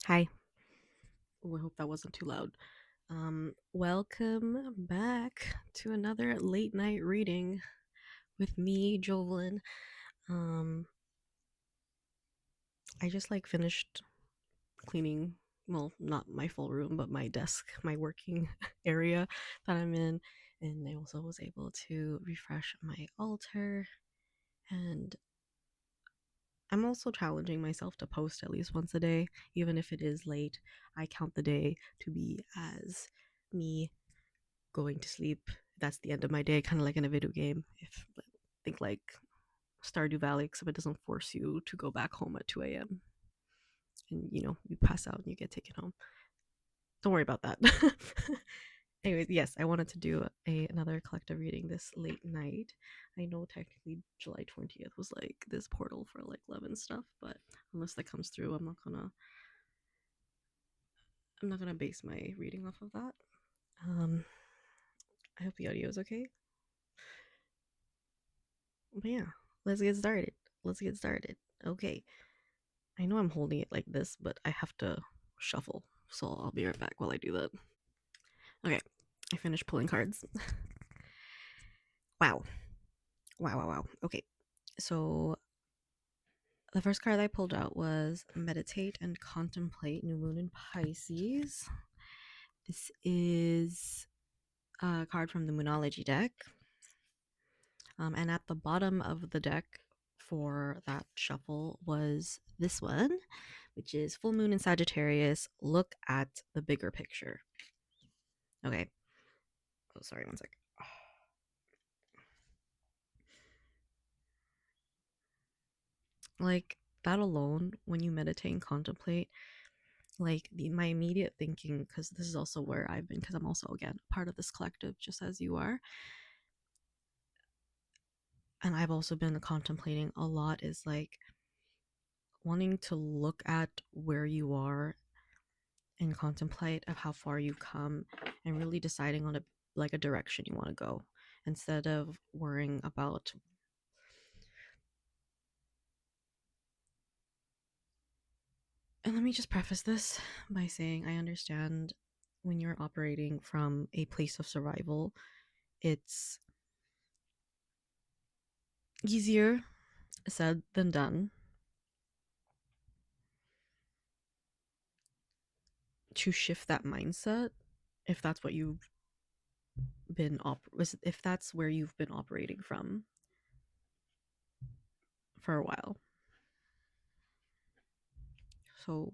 Hi. Oh, I hope that wasn't too loud. Welcome back to another late night reading with me, Jovelyn. Um, I just finished cleaning, well, not my full room, but my desk, my working area that I'm in, and I also was able to refresh my altar. And I'm also challenging myself to post at least once a day, even if it is late. I count the day to be as me going to sleep. That's the end of my day, kind of like in a video game. If think like Stardew Valley, except it doesn't force you to go back home at 2 a.m. and you pass out and you get taken home. Don't worry about that. Anyways, yes, I wanted to do another collective reading this late night. I know technically July 20th was like this portal for like love and stuff, but unless that comes through, I'm not gonna base my reading off of that. Um, I hope the audio is okay. But yeah, let's get started. Let's get started. Okay. I know I'm holding it like this, but I have to shuffle. So I'll be right back while I do that. Okay. I finished pulling cards. Wow. Wow, wow, wow. Okay. So the first card I pulled out was Meditate and Contemplate, New Moon in Pisces. This is a card from the Moonology deck. And at the bottom of the deck for that shuffle was this one, which is Full Moon in Sagittarius. Look at the bigger picture. Okay. Oh, sorry, one sec. Like that alone, when you meditate and contemplate, my immediate thinking, because this is also where I've been, because I'm also again part of this collective, just as you are, and I've also been contemplating a lot, is like wanting to look at where you are and contemplate of how far you've come and really deciding on a direction you want to go instead of worrying about. And let me just preface this by saying I understand when you're operating from a place of survival, it's easier said than done to shift that mindset if that's what you've if that's where you've been operating from for a while. So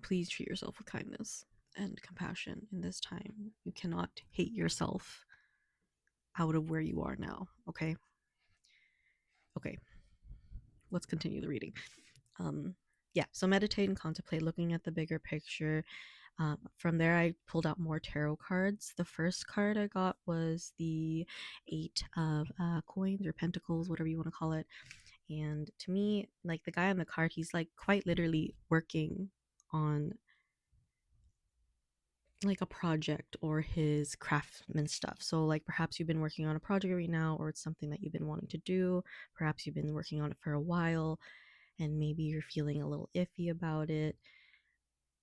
please treat yourself with kindness and compassion in this time. You cannot hate yourself out of where you are now. Okay. Okay, let's continue the reading. Yeah, so meditate and contemplate, looking at the bigger picture. From there, I pulled out more tarot cards. The first card I got was the Eight of Coins or Pentacles, whatever you want to call it. And to me, like the guy on the card, he's like quite literally working on like a project or his craftsman stuff. So like perhaps you've been working on a project right now, or it's something that you've been wanting to do. Perhaps you've been working on it for a while and maybe you're feeling a little iffy about it.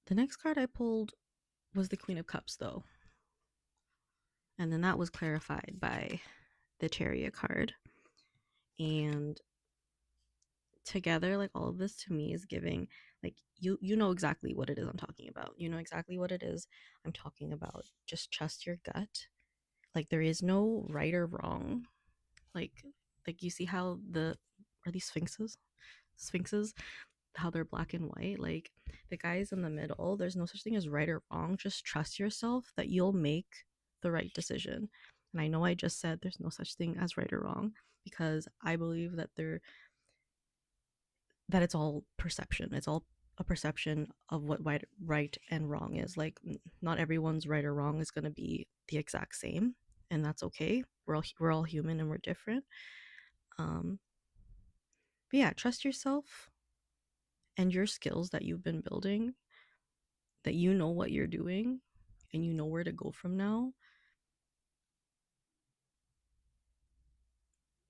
The next card I pulled was the Queen of Cups though. And then that was clarified by the Chariot card. And together, like all of this to me is giving like you know exactly what it is I'm talking about. You know exactly what it is I'm talking about. Just trust your gut. Like there is no right or wrong. Like you see how are these sphinxes, how they're black and white. Like the guys in the middle, there's no such thing as right or wrong. Just trust yourself that you'll make the right decision. And I know I just said there's no such thing as right or wrong because I believe that it's all perception. It's all a perception of what right and wrong is. Like not everyone's right or wrong is going to be the exact same, and that's okay. We're all human and we're different. Um, but yeah, trust yourself and your skills that you've been building. That you know what you're doing, and you know where to go from now.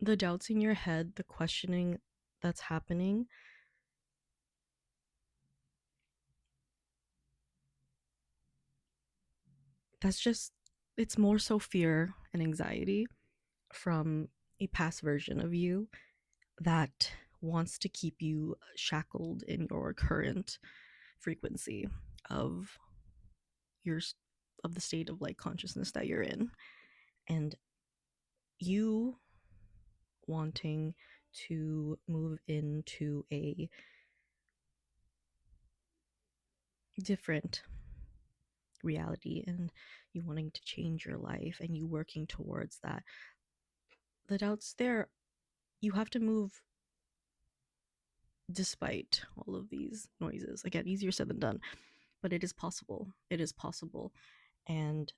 The doubts in your head, the questioning that's happening, that's just, it's more so fear and anxiety from a past version of you that wants to keep you shackled in your current frequency of your of the state of like consciousness that you're in, and you wanting to move into a different reality, and you wanting to change your life and you working towards that, the doubts there, you have to move despite all of these noises. Again, easier said than done, but it is possible. It is possible. And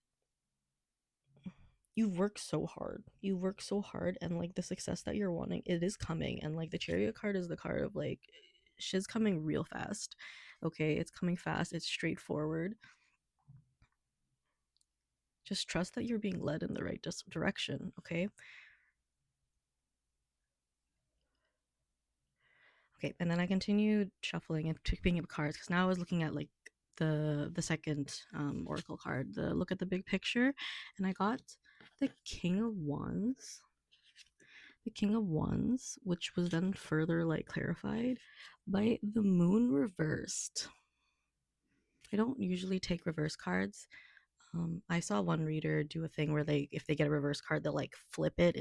you work so hard. You work so hard, and like the success that you're wanting, it is coming. And like the chariot card is the card of like shit's coming real fast. Okay, it's coming fast. It's straightforward. Just trust that you're being led in the right direction. Okay. Okay, and then I continued shuffling and picking up cards because now I was looking at like the second oracle card, the look at the big picture, and I got the King of Wands. The King of Wands, which was then further like clarified by the Moon reversed. I don't usually take reverse cards. I saw one reader do a thing where they, if they get a reverse card, they'll like flip it.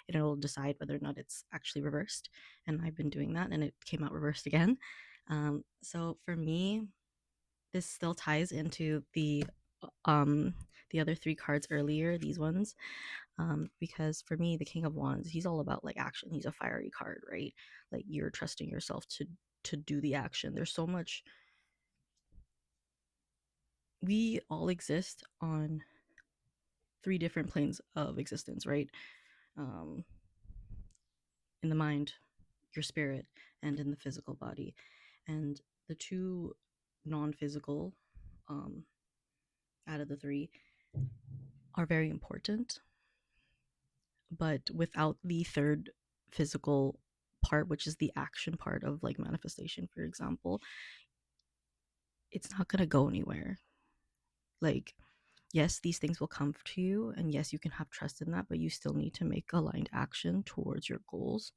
It'll decide whether or not it's actually reversed. And I've been doing that, and it came out reversed again. So for me, this still ties into um the other three cards earlier, these ones, because for me, the King of Wands, he's all about like action. He's a fiery card, right? Like you're trusting yourself to do the action. There's so much. We all exist on three different planes of existence, right? Um, in the mind, your spirit, and in the physical body. And the two non-physical, um, out of the three, are very important, but without the third physical part, which is the action part of like manifestation, for example, it's not going to go anywhere. Like, yes, these things will come to you, and yes, you can have trust in that, but you still need to make aligned action towards your goals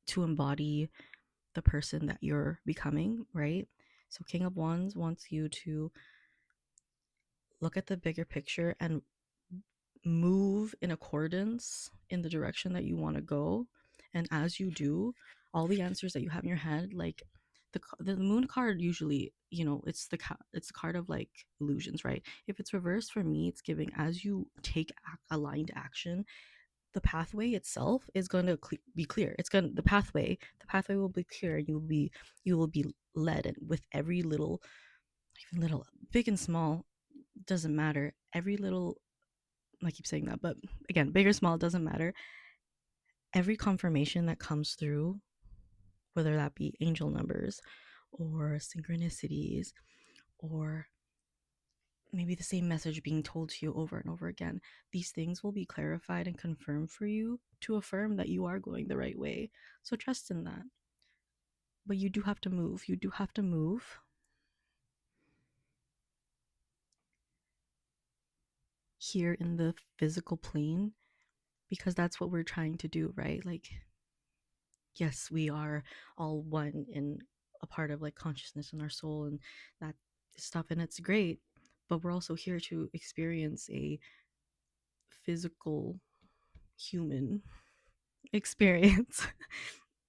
to embody the person that you're becoming, right? So King of Wands wants you to look at the bigger picture and move in accordance in the direction that you want to go. And as you do, all the answers that you have in your head, like the moon card, usually, it's the card of like illusions, right? If it's reversed, for me, it's giving, as you take aligned action, the pathway itself is going to be clear. The pathway will be clear. You will be led, and with every little, even little, big and small, doesn't matter. Every little, I keep saying that, but again, big or small, doesn't matter. Every confirmation that comes through, whether that be angel numbers or synchronicities, or maybe the same message being told to you over and over again, these things will be clarified and confirmed for you to affirm that you are going the right way. So trust in that. But you do have to move. You do have to move here in the physical plane, because that's what we're trying to do, right? Like, yes, we are all one in a part of like consciousness and our soul and that stuff, and it's great, but we're also here to experience a physical human experience.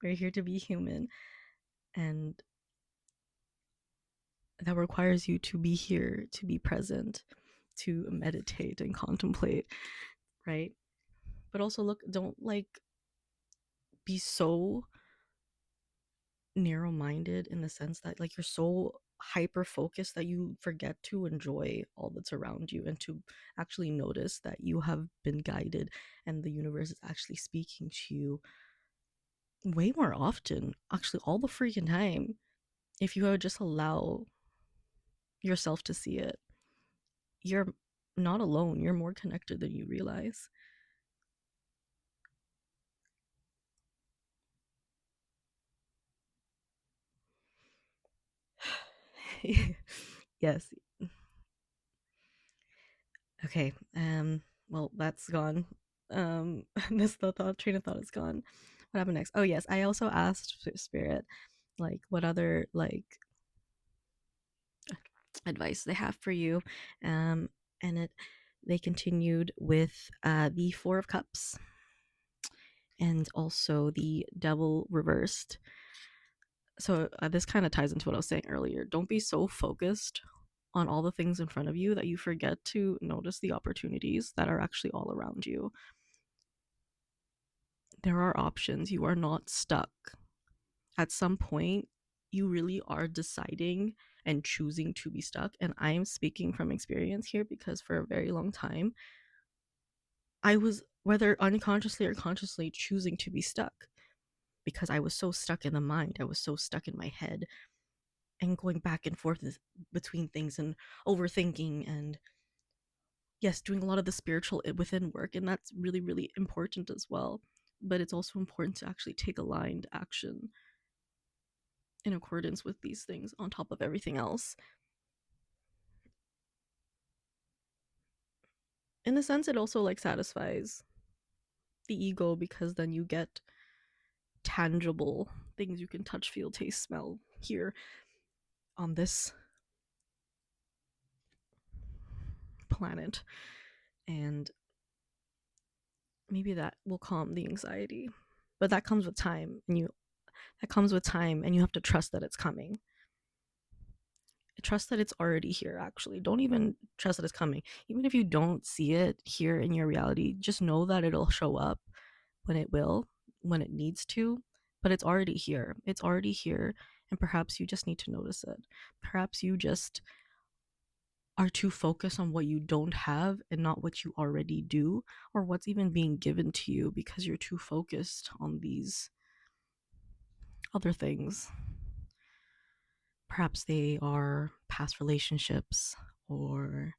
We're here to be human, and that requires you to be here, to be present, to meditate and contemplate, right? But also, look, don't like be so narrow minded in the sense that like you're so hyper focused that you forget to enjoy all that's around you and to actually notice that you have been guided and the universe is actually speaking to you way more often, actually all the freaking time, if you would just allow yourself to see it. You're not alone. You're more connected than you realize. Yes. Okay. Well, that's gone. This the thought train of thought is gone. What happened next? Oh yes, I also asked Spirit, like, what other like advice they have for you, and it they continued with the Four of Cups and also the Devil reversed. So this kind of ties into what I was saying earlier. Don't be so focused on all the things in front of you that you forget to notice the opportunities that are actually all around you. There are options. You are not stuck. At some point, you really are deciding and choosing to be stuck. And I am speaking from experience here because for a very long time, I was, whether unconsciously or consciously, choosing to be stuck because I was so stuck in the mind. I was so stuck in my head and going back and forth between things and overthinking and, yes, doing a lot of the spiritual within work. And that's really, really important as well. But it's also important to actually take aligned action in accordance with these things on top of everything else. In a sense, it also like satisfies the ego because then you get tangible things you can touch, feel, taste, smell, hear on this planet. And maybe that will calm the anxiety. But that comes with time, and you have to trust that it's coming. Trust that it's already here. Actually, don't even trust that it's coming. Even if you don't see it here in your reality, just know that it'll show up when it will, when it needs to. But it's already here. It's already here. And perhaps you just need to notice it. Perhaps you just are too focused on what you don't have and not what you already do, or what's even being given to you, because you're too focused on these other things. Perhaps they are past relationships or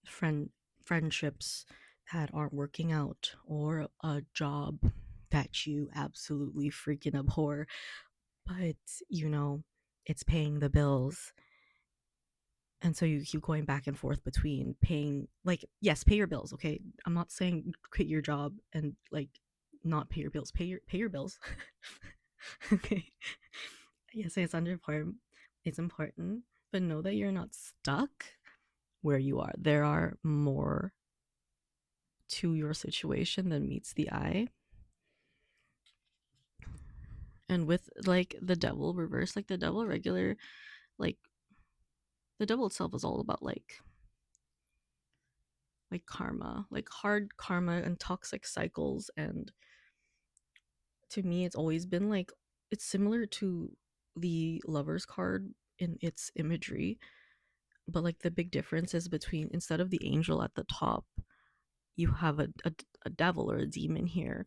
friend friendships that aren't working out, or a job that you absolutely freaking abhor, but you know it's paying the bills. And so you keep going back and forth between paying, like, yes, pay your bills, okay? I'm not saying quit your job and like not pay your bills. Pay your bills. Okay. Yes, it's under important. It's important, but know that you're not stuck where you are. There are more to your situation than meets the eye. And with like the Devil reverse, like the Devil regular, like the Devil itself is all about like karma, like hard karma and toxic cycles. And to me it's always been like, it's similar to the Lover's card in its imagery, but like the big difference is between, instead of the angel at the top, you have a devil or a demon here,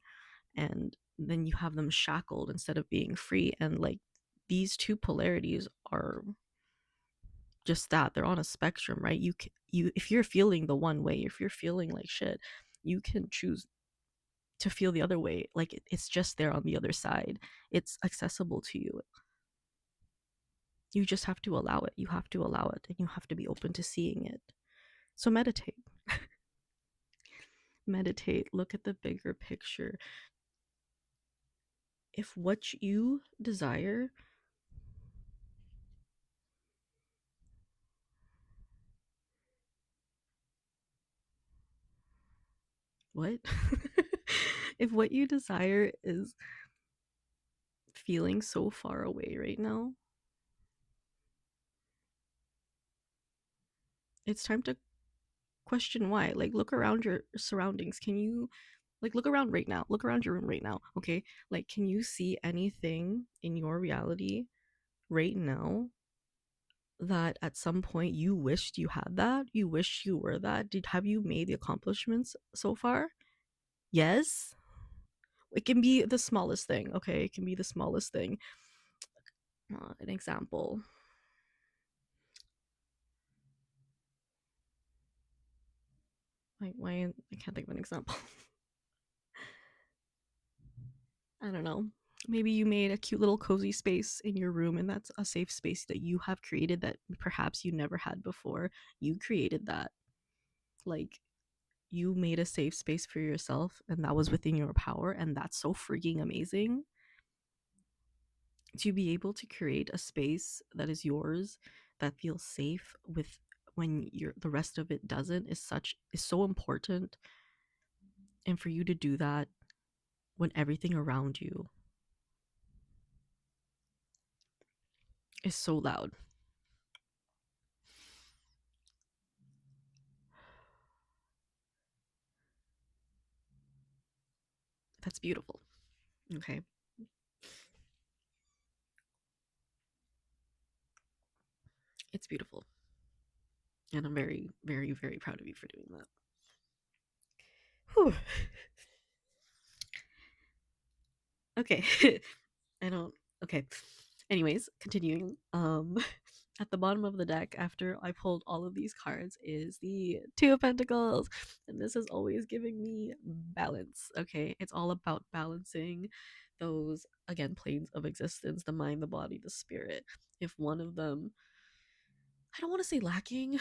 and then you have them shackled instead of being free. And like these two polarities are just that, they're on a spectrum, right? You if you're feeling the one way, if you're feeling like shit, you can choose to feel the other way. Like it's just there on the other side. It's accessible to you. You just have to allow it. You have to allow it, and you have to be open to seeing it. So meditate. Meditate. Look at the bigger picture. If what you desire, what? If what you desire is feeling so far away right now, it's time to question why. Like, look around your surroundings. Can you, like, look around right now? Look around your room right now, okay? Like, can you see anything in your reality right now that at some point you wished you had that? You wish you were that? Have you made the accomplishments so far? Yes. It can be the smallest thing, okay? It can be the smallest thing. An example. Why I can't think of an example. I don't know. Maybe you made a cute little cozy space in your room, and that's a safe space that you have created that perhaps you never had before. You created that. Like, you made a safe space for yourself, and that was within your power, and that's so freaking amazing. To be able to create a space that is yours, that feels safe with when you're the rest of it doesn't, is so important. And for you to do that when everything around you is so loud, that's beautiful. Okay. It's beautiful. And I'm very, very, very proud of you for doing that. Whew. Okay. I don't. Okay. Anyways, continuing. At the bottom of the deck, after I pulled all of these cards, is the Two of Pentacles, and this is always giving me balance. Okay, it's all about balancing those, again, planes of existence: the mind, the body, the spirit. If one of them, I don't want to say lacking,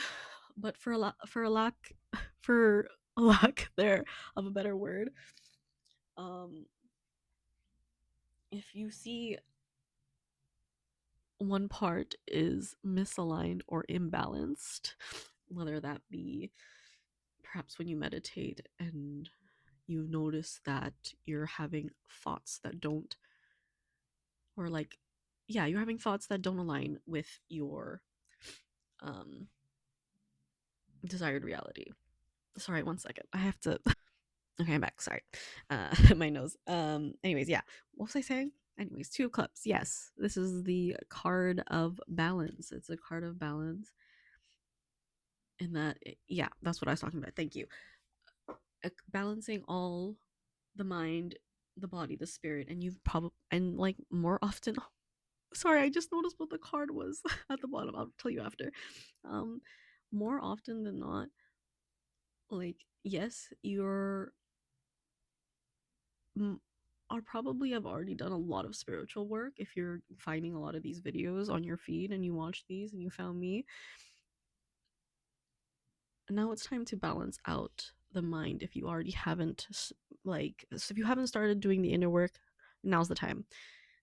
but for a lack there of a better word, um, if you see one part is misaligned or imbalanced, whether that be perhaps when you meditate and you notice that you're having thoughts that don't, or like, yeah, you're having thoughts that don't align with your um desired reality. Sorry, one second. I have to Okay, I'm back. Sorry. My nose. Anyways, yeah. What was I saying? Anyways, Two of Cups. Yes. This is the card of balance. It's a card of balance. And yeah, that's what I was talking about. Thank you. Balancing all the mind, the body, the spirit, and you've probably, and like more often, sorry, I just noticed what the card was at the bottom. I'll tell you after. Um, more often than not, like, yes, you're are probably have already done a lot of spiritual work if you're finding a lot of these videos on your feed and you watch these and you found me. Now it's time to balance out the mind. If you already haven't, like, so if you haven't started doing the inner work, now's the time.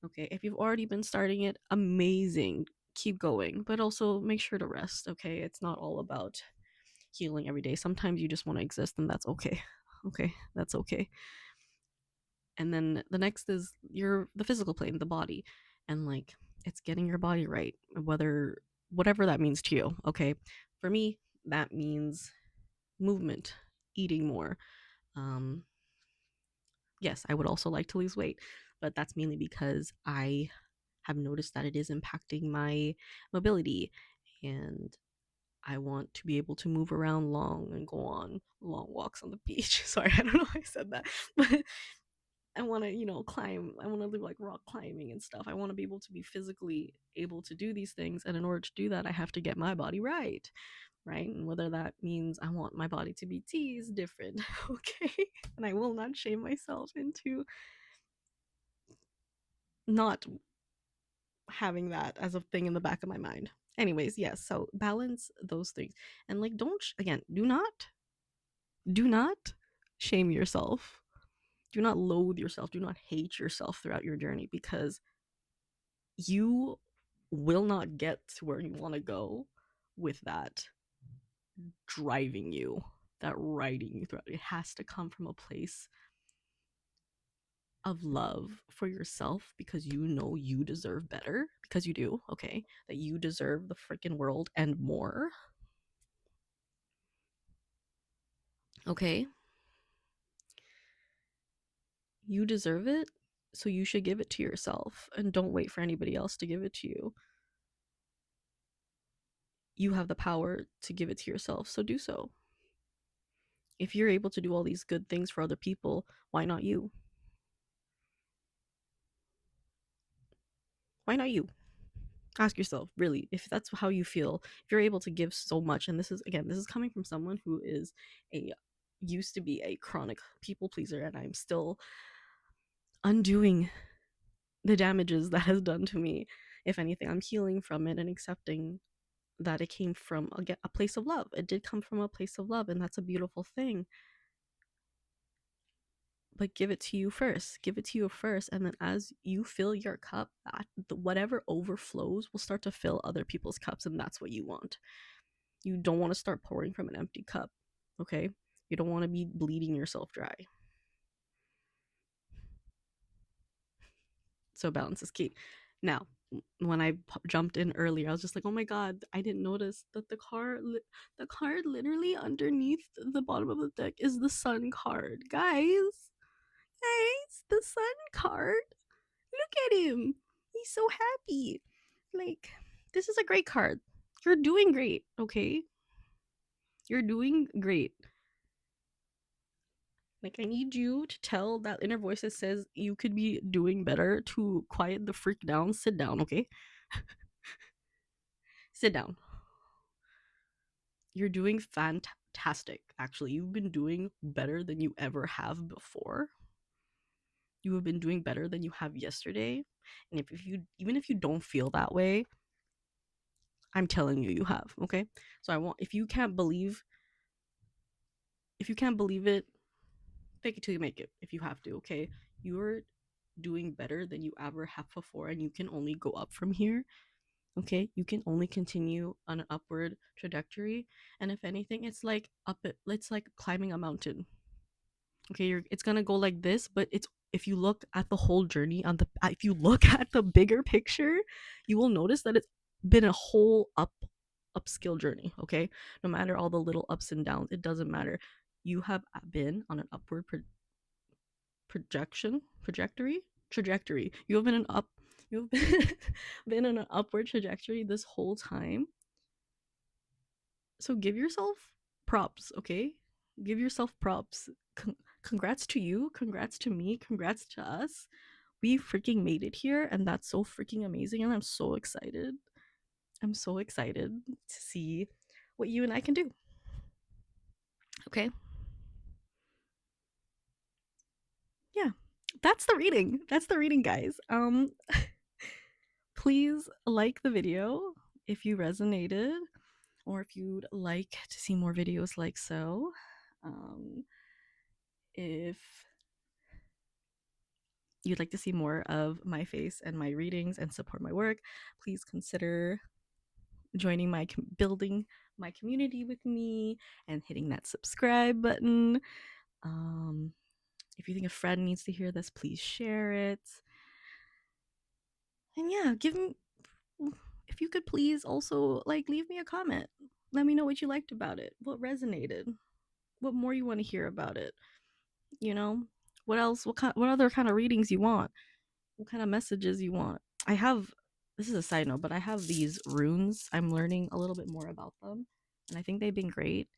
Okay, if you've already been starting it, amazing, keep going, but also make sure to rest. Okay, it's not all about healing every day. Sometimes you just want to exist, and that's okay. Okay, that's okay. And then the next is the physical plane, the body, and like, it's getting your body right, whatever that means to you. Okay, for me, that means movement, eating more. um yes, I would also like to lose weight, but that's mainly because I have noticed that it is impacting my mobility, and I want to be able to move around long and go on long walks on the beach. Sorry, I don't know why I said that, but I want to, climb. I want to do like rock climbing and stuff. I want to be able to be physically able to do these things. And in order to do that, I have to get my body right. Right. And whether that means I want my body to be T is different. Okay. And I will not shame myself into not having that as a thing in the back of my mind. Anyways, yes. So balance those things. And like, again, do not shame yourself. Do not loathe yourself. Do not hate yourself throughout your journey, because you will not get to where you want to go with that driving you, that riding you throughout. It has to come from a place of love for yourself, because you know you deserve better, because you do, okay? That you deserve the freaking world and more, okay? You deserve it, so you should give it to yourself and don't wait for anybody else to give it to you. You have the power to give it to yourself, so do so. If you're able to do all these good things for other people, why not you? Why not you? Ask yourself, really, if that's how you feel, if you're able to give so much. And this is coming from someone who is a used to be a chronic people pleaser, and I'm still undoing the damages that has done to me. If anything, I'm healing from it and accepting that it came from a place of love. It did come from a place of love, and that's a beautiful thing. But give it to you first. Give it to you first, and then as you fill your cup, whatever overflows will start to fill other people's cups, and that's what you want. You don't want to start pouring from an empty cup, okay? You don't want to be bleeding yourself dry. So balance is key. Now, when I jumped in earlier, I was just like, "Oh my god, I didn't notice that the card literally underneath the bottom of the deck is the sun card, guys. Guys, the sun card. Look at him. He's so happy. Like, this is a great card. You're doing great, okay? You're doing great. Like, I need you to tell that inner voice that says you could be doing better to quiet the freak down. Sit down, okay? Sit down. You're doing fantastic, actually. You've been doing better than you ever have before. You have been doing better than you have yesterday. And if you, even if you don't feel that way, I'm telling you, you have, okay? So I want, if you can't believe it, fake it till you make it if you have to, okay? You're doing better than you ever have before, and you can only go up from here, okay? You can only continue on an upward trajectory. And if anything, it's like climbing a mountain. Okay, it's gonna go like this, but it's if you look at the whole journey on the if you look at the bigger picture, you will notice that it's been a whole upskill journey, okay? No matter all the little ups and downs, it doesn't matter. You have been on an upward trajectory. You have been an up you've been on an upward trajectory this whole time. So give yourself props, okay? Give yourself props. Congrats to you, congrats to me, congrats to us. We freaking made it here, and that's so freaking amazing, and I'm so excited. I'm so excited to see what you and I can do. Okay? Yeah. That's the reading. That's the reading, guys. Please like the video if you resonated, or if you'd like to see more videos like so. If you'd like to see more of my face and my readings and support my work, please consider joining building my community with me and hitting that subscribe button. Um, if you think a friend needs to hear this, please share it. And yeah, if you could please also like leave me a comment. Let me know what you liked about it, what resonated, what more you want to hear about it. You know, what else? What other kind of readings you want? What kind of messages you want? I have, this is a side note, but I have these runes. I'm learning a little bit more about them, and I think they've been great.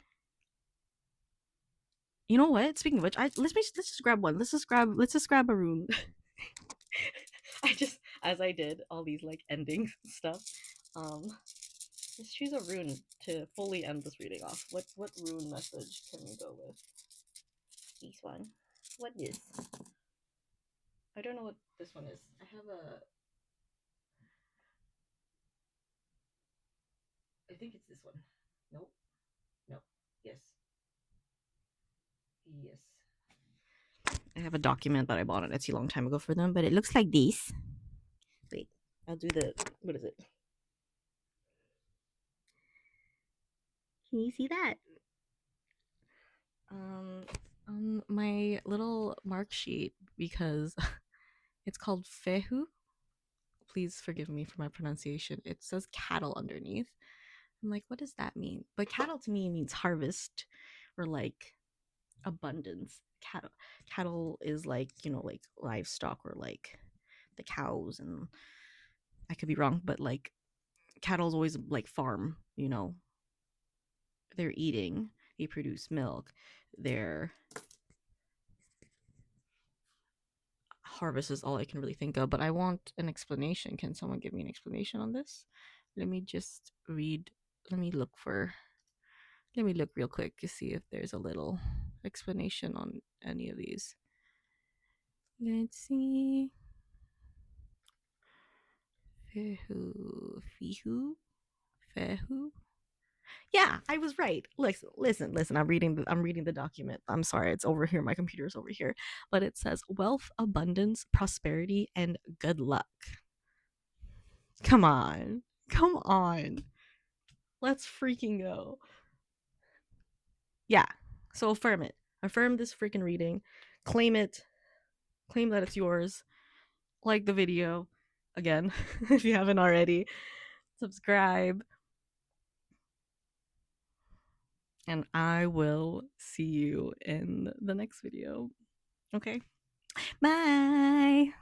You know what? Speaking of which, let's just grab one. Let's just grab a rune. I just as I did all these like ending stuff. Um, let's choose a rune to fully end this reading off. What rune message can we go with? This one. What is? I don't know what this one is. I have a. I think it's this one. Nope. No. Yes. Yes. I have a document that I bought on Etsy a long time ago for them, but it looks like this. Wait, I'll do the. What is it? Can you see that? On my little mark sheet, because it's called fehu. Please forgive me for my pronunciation. It says cattle underneath. I'm like, what does that mean? But cattle to me means harvest, or like abundance. Cattle is like, like livestock, or like the cows, and I could be wrong, but like cattle's always like farm, they're eating, they produce milk, their harvest is all I can really think of. But I want an explanation. Can someone give me an explanation on this? Let me just read. Let me look real quick to see if there's a little explanation on any of these. Let's see. Fihu, Fehu. Yeah, I was right. Listen. I'm reading the document. I'm sorry, it's over here. My computer's over here, but it says wealth, abundance, prosperity, and good luck. Come on, come on. Let's freaking go. Yeah. So affirm it. Affirm this freaking reading. Claim it. Claim that it's yours. Like the video again if you haven't already. Subscribe. And I will see you in the next video. Okay? Bye.